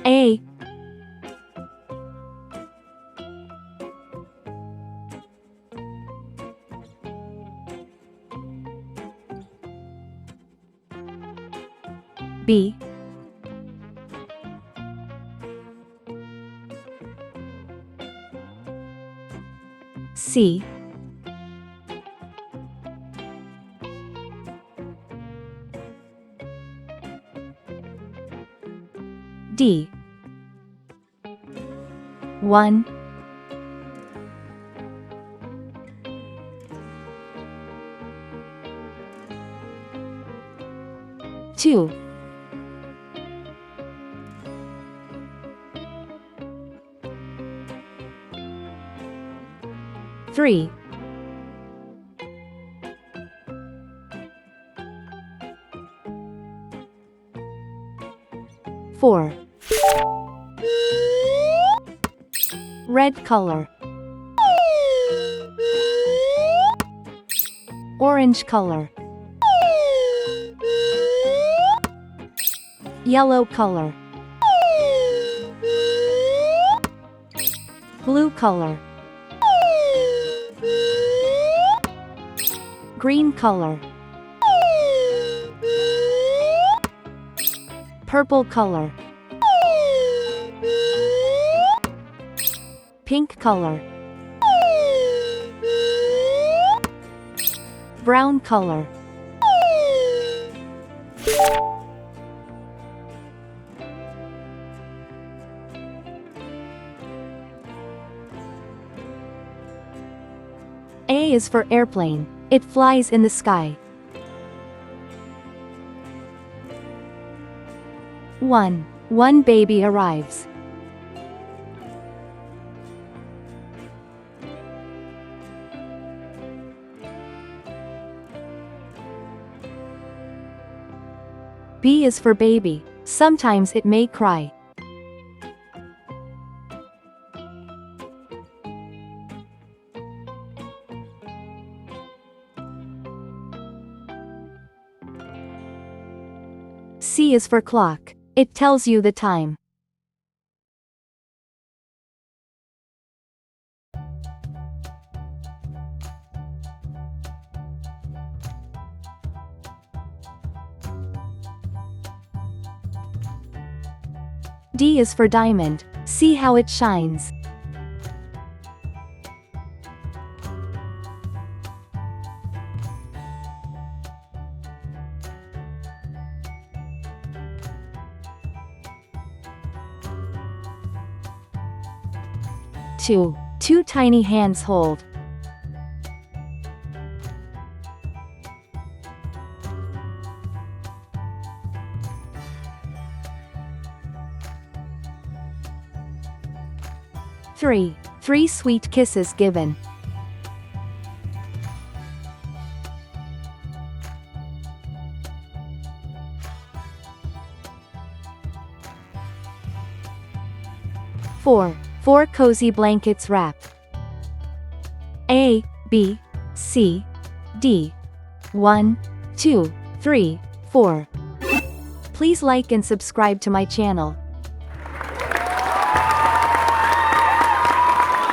A, B, C, D. 1, 2, 3, 4. Red color, orange color, yellow color, blue color, green color, purple color, pink color, brown color. A is for airplane. It flies in the sky. 1. One baby arrives. B is for baby. Sometimes it may cry. C is for clock. It tells you the time. D is for diamond. See how it shines. Two tiny hands hold. Three sweet kisses given. 4 cozy blankets wrapped. A, B, C, D. 1, 2, 3, 4. Please like and subscribe to my channel.